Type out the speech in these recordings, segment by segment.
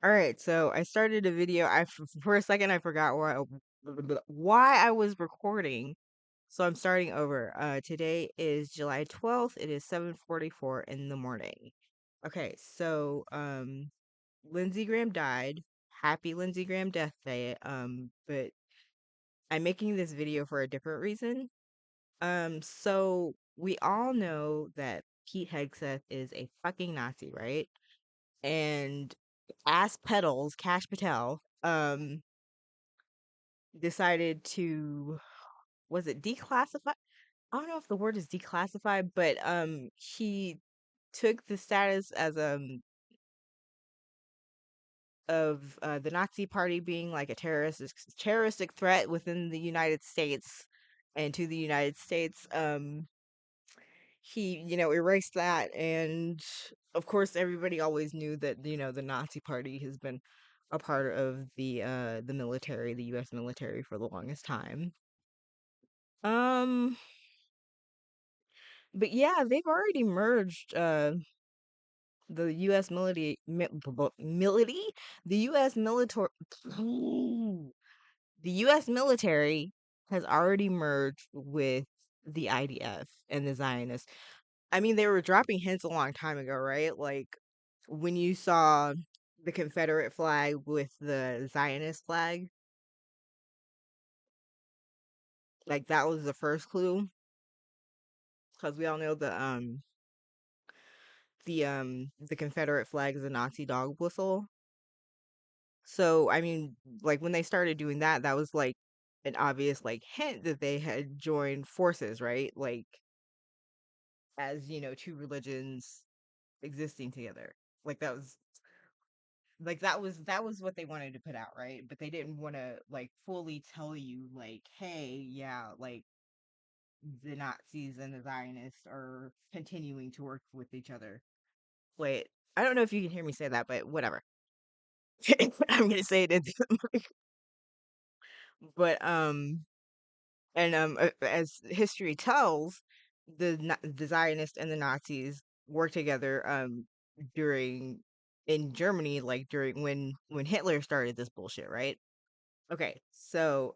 All right, so I started a video. For a second I forgot why I was recording. So I'm starting over. Today is July 12th. It is 7:44 in the morning. Okay, so Lindsey Graham died. Happy Lindsey Graham death day. But I'm making this video for a different reason. So we all know that Pete Hegseth is a fucking Nazi, right? And ass pedals Cash Patel decided to, was it declassify? I don't know if the word is declassified, but he took the status as of the Nazi Party being like a terroristic threat within the United States and to the United States. He erased that, and of course everybody always knew that the Nazi Party has been a part of the military, the US military, for the longest time. um but yeah, they've already merged the US military military the US military the US military has already merged with the IDF and the Zionists. I mean, they were dropping hints a long time ago, right? Like when you saw the Confederate flag with the Zionist flag, like that was the first clue, because we all know the Confederate flag is a Nazi dog whistle. So I mean, like when they started doing that, that was like an obvious like hint that they had joined forces, right? Like as two religions existing together. Like that was what they wanted to put out, right? But they didn't want to like fully tell you like, hey, yeah, like the Nazis and the Zionists are continuing to work with each other. Wait, I don't know if you can hear me say that, but whatever. I'm gonna say it into the mic. But and as history tells, the Zionists and the Nazis worked together during in Germany, like during when Hitler started this bullshit, right? Okay, so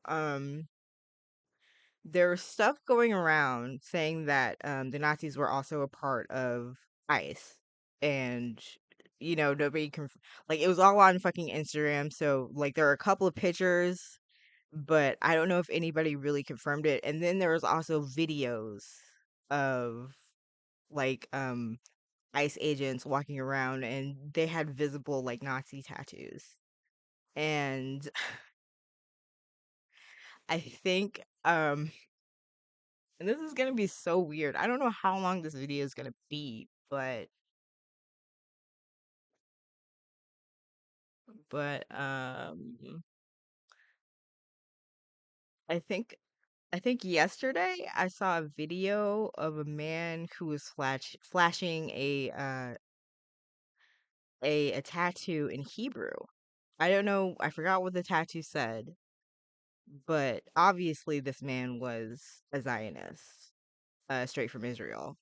there's stuff going around saying that the Nazis were also a part of ICE, and nobody like it was all on fucking Instagram. So like there are a couple of pictures, but I don't know if anybody really confirmed it. And then there was also videos of like ICE agents walking around, and they had visible like Nazi tattoos. And I think and this is gonna be so weird. I don't know how long this video is gonna be, but I think I think yesterday I saw a video of a man who was flashing a tattoo in Hebrew. I don't know, I forgot what the tattoo said, but obviously this man was a Zionist, straight from Israel.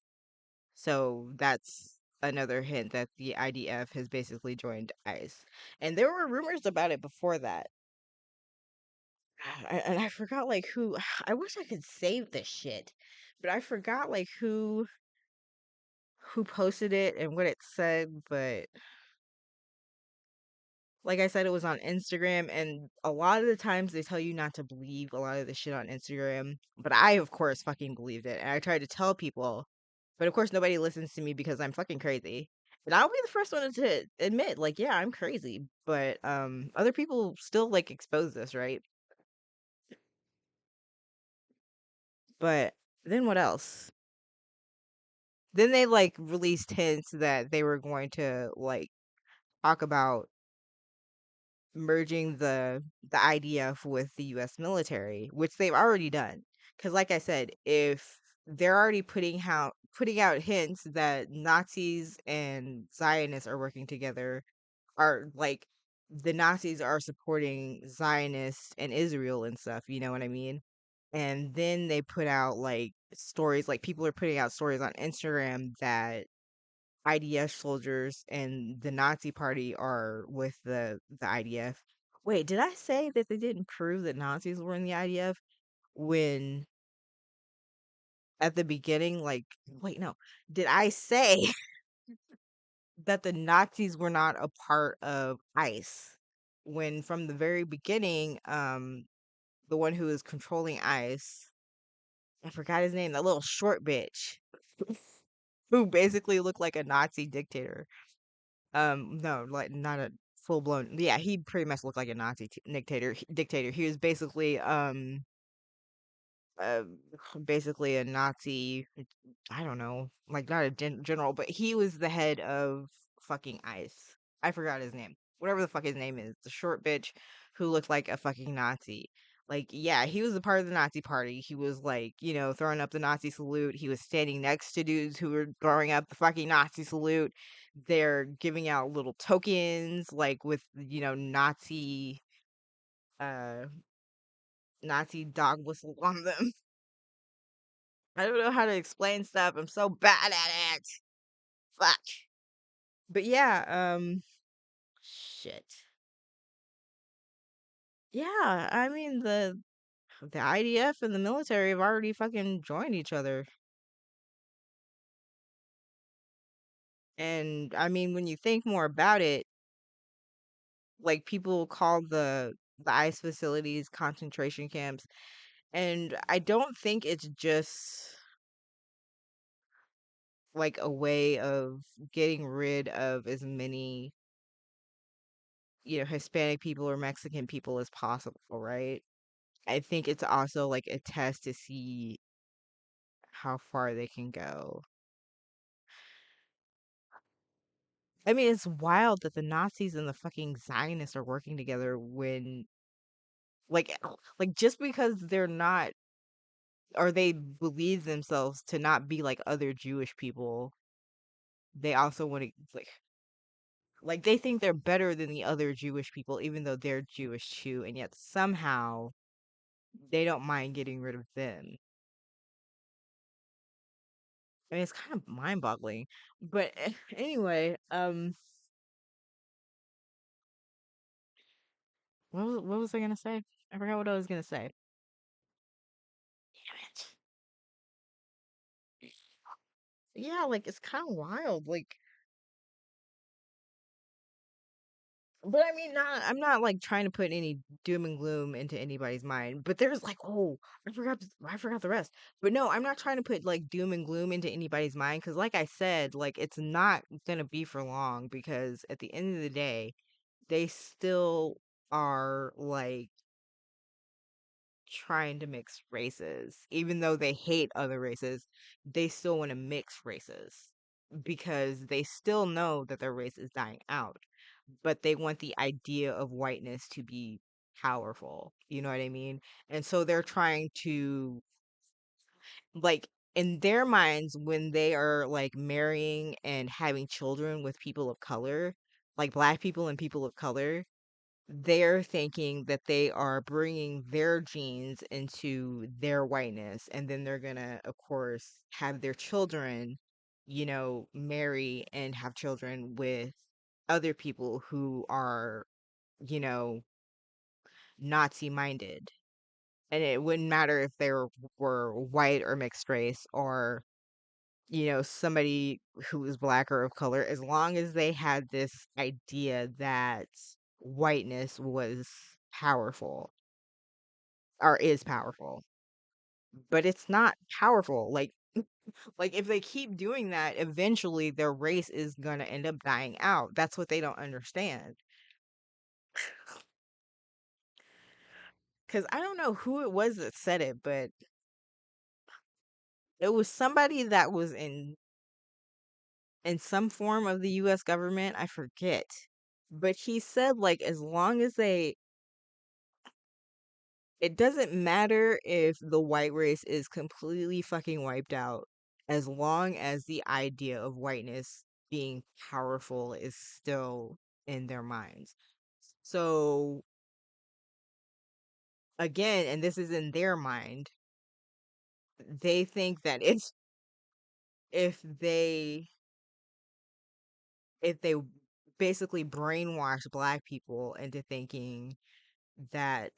So that's another hint that the IDF has basically joined ICE. And there were rumors about it before that. And I forgot like who. I wish I could save this shit, but I forgot like who posted it and what it said. But like I said, it was on Instagram, and a lot of the times they tell you not to believe a lot of the shit on Instagram. But I, of course, fucking believed it, and I tried to tell people, but of course, nobody listens to me because I'm fucking crazy. And I'll be the first one to admit, like, yeah, I'm crazy. But other people still like expose this, right? But then what else? Then they like released hints that they were going to like talk about merging the IDF with the US military, which they've already done. Cuz like I said, if they're already putting out hints that Nazis and Zionists are working together, are like the Nazis are supporting Zionists and Israel and stuff, you know what I mean? And then they put out like stories, like people are putting out stories on Instagram that IDF soldiers and the Nazi party are with the IDF. Wait, did I say that they didn't prove that Nazis were in the IDF when at the beginning? Like, wait, no. Did I say that the Nazis were not a part of ICE when from the very beginning, the one who is controlling ICE, I forgot his name, that little short bitch who basically looked like a Nazi dictator. No, like not a full blown. Yeah, he pretty much looked like a Nazi dictator. Dictator. He was uh, basically a Nazi. I don't know, like not a general, but he was the head of fucking ICE. I forgot his name. Whatever the fuck his name is, the short bitch who looked like a fucking Nazi. Like, yeah, he was a part of the Nazi party. He was like, throwing up the Nazi salute. He was standing next to dudes who were throwing up the fucking Nazi salute. They're giving out little tokens, like with, uh, Nazi dog whistle on them. I don't know how to explain stuff. I'm so bad at it. Fuck. But yeah, shit. Yeah, I mean the IDF and the military have already fucking joined each other. And I mean when you think more about it, like people call the ICE facilities concentration camps, and I don't think it's just like a way of getting rid of as many, Hispanic people or Mexican people as possible, right? I think it's also like a test to see how far they can go. I mean, it's wild that the Nazis and the fucking Zionists are working together when, like, like just because they're not, or they believe themselves to not be like other Jewish people, they also want to like they think they're better than the other Jewish people, even though they're Jewish too, and yet somehow they don't mind getting rid of them. I mean, it's kind of mind-boggling. But anyway, what was I gonna say? I forgot what I was gonna say. Damn it. Yeah, like it's kind of wild. Like, but I mean, I'm not like trying to put any doom and gloom into anybody's mind. But there's like, oh, I forgot the rest. But no, I'm not trying to put like doom and gloom into anybody's mind because, like I said, like it's not gonna be for long because at the end of the day, they still are like trying to mix races. Even though they hate other races, they still want to mix races because they still know that their race is dying out, but they want the idea of whiteness to be powerful. You know what I mean? And so they're trying to, like, in their minds, when they are like marrying and having children with people of color, like black people and people of color, they're thinking that they are bringing their genes into their whiteness, and then they're gonna, of course, have their children, marry and have children with other people who are, you know, Nazi minded. And it wouldn't matter if they were white or mixed race or, somebody who was black or of color, as long as they had this idea that whiteness was powerful or is powerful, but it's not powerful. Like if they keep doing that, eventually their race is gonna end up dying out. That's what they don't understand. Because I don't know who it was that said it, but it was somebody that was in some form of the US government, I forget. But he said like as long as they it doesn't matter if the white race is completely fucking wiped out, as long as the idea of whiteness being powerful is still in their minds. So again, and this is in their mind, they think that if they if they basically brainwash black people into thinking that,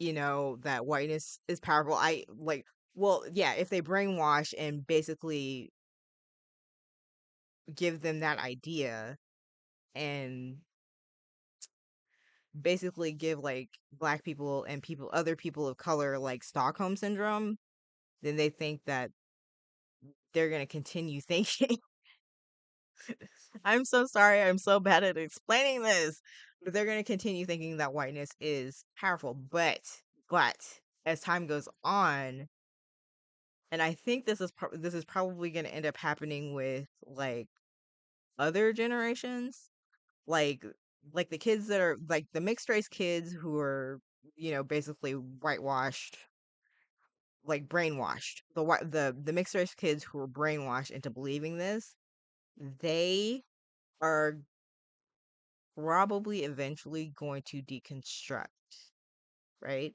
that whiteness is powerful. I like, well, yeah, if they brainwash and basically give them that idea and basically give like black people and other people of color like Stockholm syndrome, then they think that they're going to continue thinking. I'm so sorry. I'm so bad at explaining this. But they're going to continue thinking that whiteness is powerful. But as time goes on, and I think this is probably going to end up happening with like other generations, like like the kids that are like the mixed race kids who are, basically whitewashed, like brainwashed. The mixed race kids who were brainwashed into believing this, they are probably eventually going to deconstruct, right?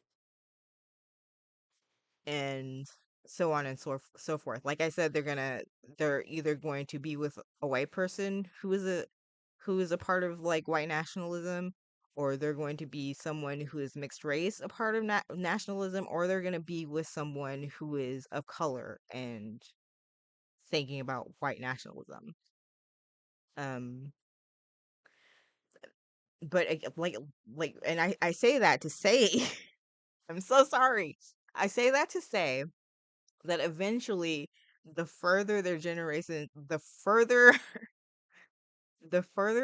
And so on and so forth. Like I said, they're either going to be with a white person who is a part of like white nationalism, or they're going to be someone who is mixed race, a part of nationalism, or they're going to be with someone who is of color and thinking about white nationalism. Um, but and I say that to say, I'm so sorry. I say that to say that eventually, the further their generation, the further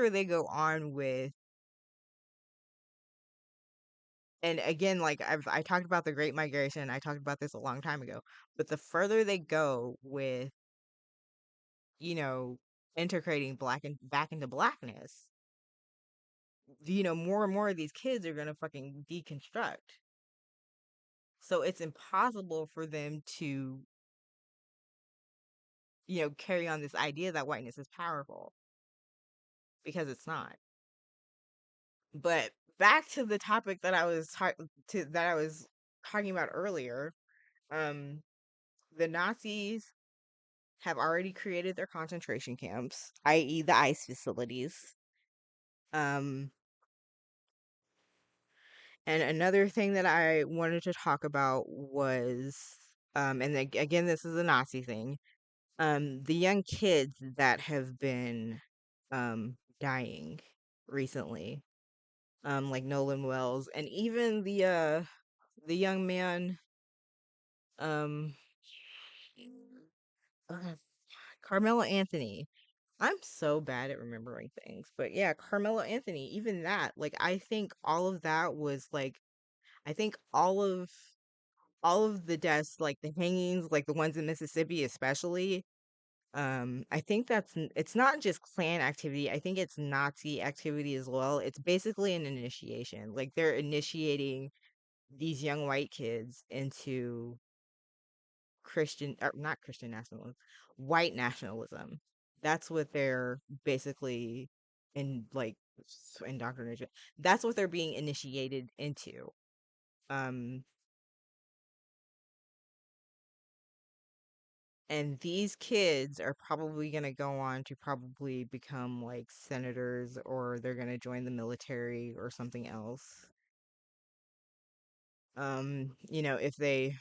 they go on with, and again, like I talked about the Great Migration, I talked about this a long time ago, but the further they go with, you know, integrating black and back into blackness, more and more of these kids are gonna fucking deconstruct. So it's impossible for them to, carry on this idea that whiteness is powerful, because it's not. But back to the topic that I was talking about earlier. Um, the Nazis have already created their concentration camps, i.e., the ICE facilities. Um, and another thing that I wanted to talk about was, again, this is a Nazi thing. The young kids that have been dying recently, like Nolan Wells, and even the young man, um uh, Carmelo Anthony. I'm so bad at remembering things, but yeah, Carmelo Anthony, even that, like I think all of that was like, I think all of the deaths, like the hangings, like the ones in Mississippi especially, I think it's not just Klan activity. I think it's Nazi activity as well. It's basically an initiation. Like they're initiating these young white kids into Christian, or not Christian nationalism, white nationalism. That's what they're basically in like indoctrination. That's what they're being initiated into. Um, and these kids are probably going to go on to probably become like senators, or they're going to join the military or something else. If they,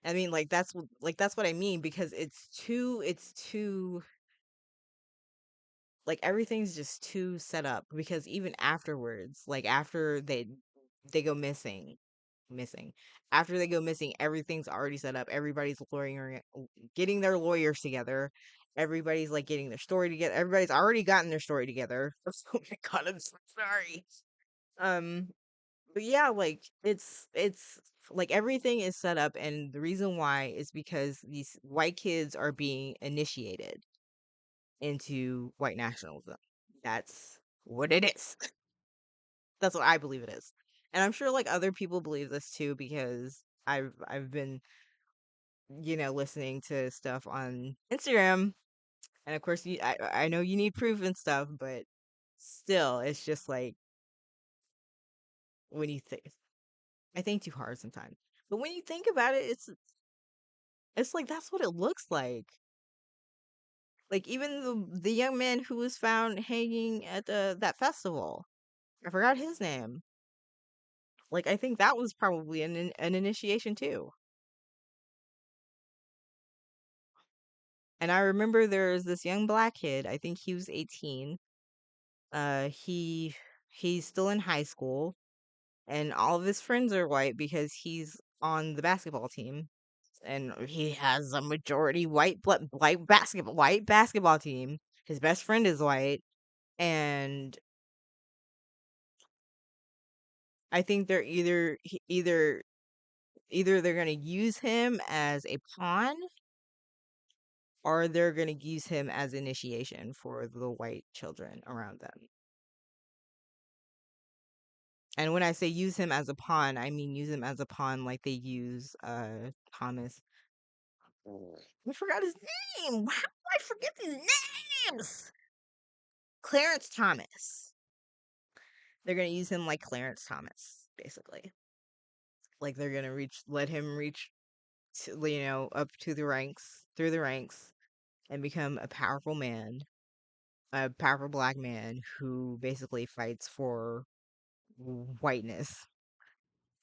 I mean, like that's what I mean, because it's too, like everything's just too set up, because even afterwards, like after they go missing after they go missing, everything's already set up. Everybody's lawyering, getting their lawyers together. Everybody's like getting their story together. Everybody's already gotten their story together. Oh my god, I'm so sorry. um but yeah, like it's like everything is set up, and the reason why is because these white kids are being initiated into white nationalism. That's what it is. That's what I believe it is. And I'm sure like other people believe this too, because I've been, listening to stuff on Instagram, and of course I know you need proof and stuff, but still it's just like, when you think, I think too hard sometimes. But when you think about it, it's like that's what it looks like. Like even the young man who was found hanging at the that festival. I forgot his name. Like I think that was probably an initiation too. And I remember there was this young black kid. I think he was 18. He's still in high school, and all of his friends are white because he's on the basketball team, and he has a majority white basketball team. His best friend is white, and I think they're either they're gonna use him as a pawn or they're gonna use him as initiation for the white children around them. And when I say use him as a pawn, I mean use him as a pawn like they use Thomas. I forgot his name. How do I forget these names? Clarence Thomas. They're gonna use him like Clarence Thomas, basically. Like they're gonna let him reach, up to the ranks, through the ranks, and become a powerful black man who basically fights for whiteness,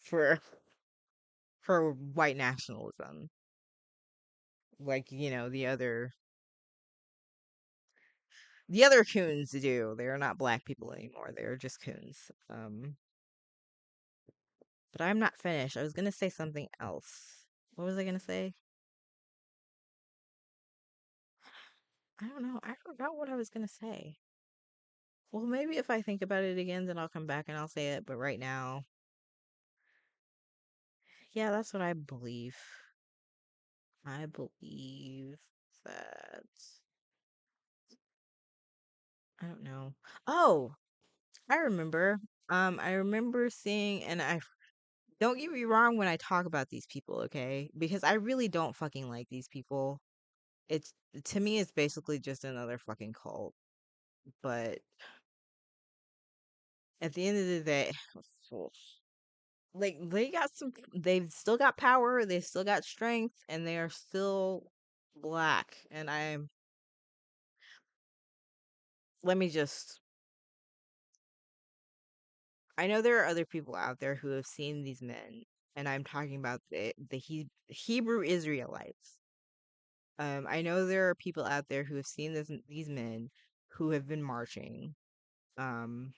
for white nationalism, like the other coons do. They are not black people anymore. They are just coons. But I'm not finished. I was gonna say something else. What was I gonna say? I don't know. I forgot what I was gonna say. Well, maybe if I think about it again, then I'll come back and I'll say it. But right now, yeah, that's what I believe. I believe that I don't know. Oh, I remember. I remember seeing, and I don't get me wrong when I talk about these people, okay? Because I really don't fucking like these people. It's to me, it's basically just another fucking cult. But at the end of the day, like they've still got power, they've still got strength, and they are still black. And let me just, I know there are other people out there who have seen these men, and I'm talking about the Hebrew Israelites. I know there are people out there who have seen these men who have been marching. Um,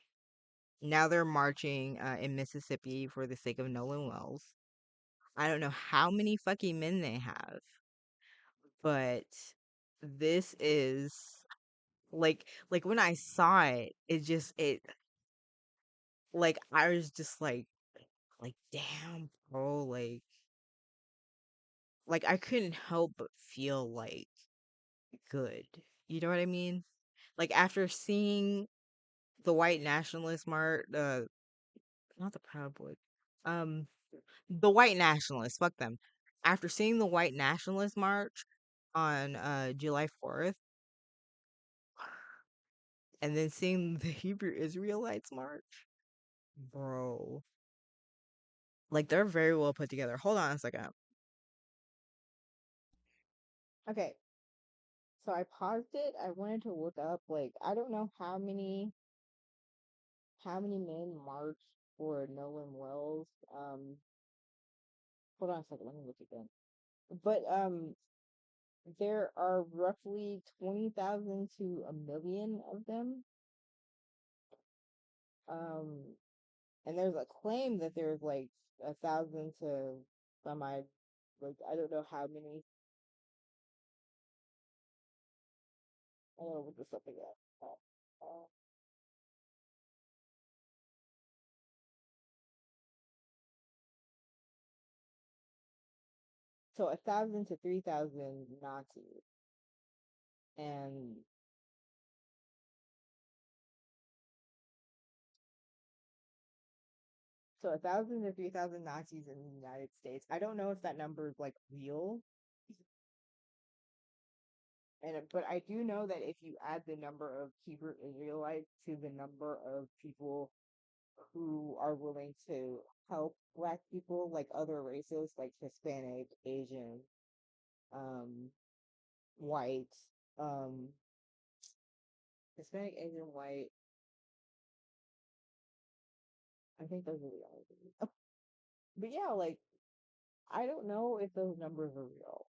Now they're marching in Mississippi for the sake of Nolan Wells. I don't know how many fucking men they have, but this is like when I saw it, like I was just like damn bro, like I couldn't help but feel like good. You know what I mean? Like after seeing the white nationalist march, not the Proud Boys, um, the white nationalists, fuck them. After seeing the white nationalist march on July 4th, and then seeing the Hebrew Israelites march, bro, like they're very well put together. Hold on a second. Okay, so I paused it. I wanted to look up, like, I don't know how many men marched for Nolan Wells. Hold on a second, let me look again. But there are roughly 20,000 to a million of them. Um, and there's a claim that there's like 1,000 to some like I don't know how many. I don't know what this up again. Uh, so 1,000 to 3,000 Nazis, and so 1,000 to 3,000 Nazis in the United States. I don't know if that number is like real, but I do know that if you add the number of Hebrew Israelites to the number of people who are willing to help Black people, like other races, like Hispanic, Asian, um, white, Um, Hispanic, Asian, white. I think those are the only things. But yeah, like I don't know if those numbers are real,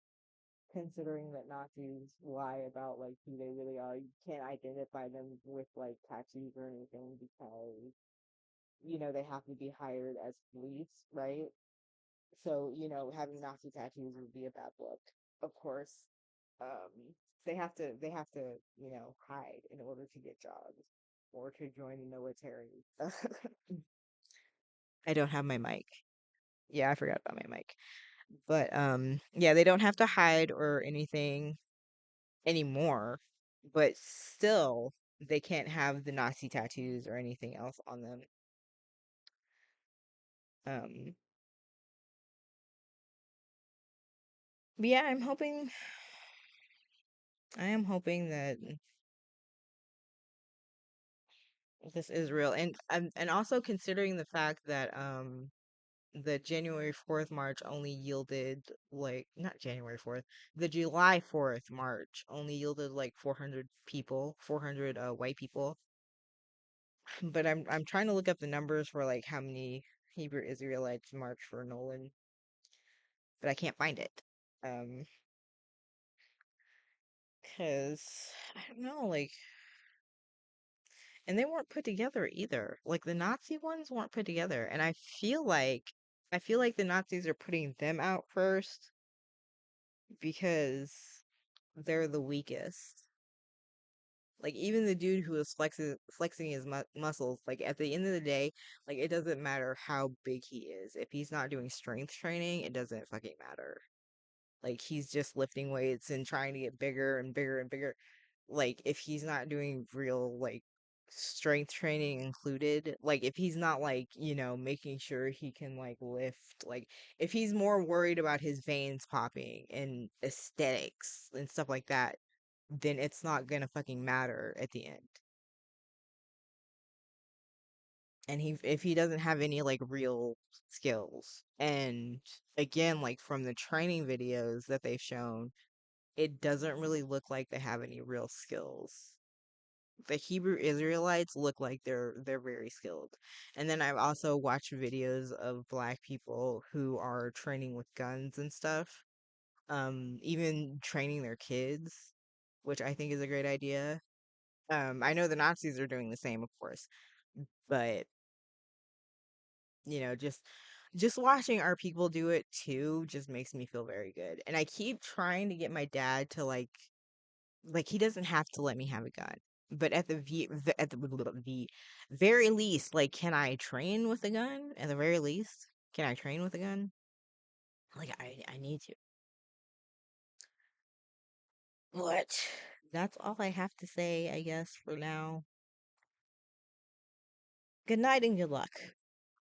considering that Nazis lie about like who they really are. You can't identify them with like tattoos or anything because they have to be hired as police, right? So having Nazi tattoos would be a bad look. Of course, um, they have to hide in order to get jobs or to join the military. I don't have my mic. Yeah, I forgot about my mic. But yeah, they don't have to hide or anything anymore, but still they can't have the Nazi tattoos or anything else on them. Um but yeah, I am hoping that this is real. And also considering the fact that the January 4th march only yielded like not January 4th, the July 4th march only yielded like 400 people, 400 white people. But I'm trying to look up the numbers for like how many Hebrew Israelites marched for Nolan, but I can't find it. Um, cause I don't know, like, and they weren't put together either. Like the Nazi ones weren't put together, and I feel like the Nazis are putting them out first because they're the weakest. Like even the dude who was flexing his muscles, like at the end of the day, like it doesn't matter how big he is. If he's not doing strength training, it doesn't fucking matter. Like he's just lifting weights and trying to get bigger and bigger and bigger. Like if he's not doing real like strength training included, like if he's not like, making sure he can like lift, like if he's more worried about his veins popping and aesthetics and stuff like that, then it's not gonna fucking matter at the end. And if he doesn't have any like real skills, and again, like from the training videos that they've shown, it doesn't really look like they have any real skills. The Hebrew Israelites look like they're very skilled. And then I've also watched videos of black people who are training with guns and stuff. Even training their kids, which I think is a great idea. I know the Nazis are doing the same, of course, but just watching our people do it too just makes me feel very good. And I keep trying to get my dad to like he doesn't have to let me have a gun, but at the very least, like, can I train with a gun? At the very least, can I train with a gun? Like, I need to. But that's all I have to say, I guess, for now. Good night and good luck.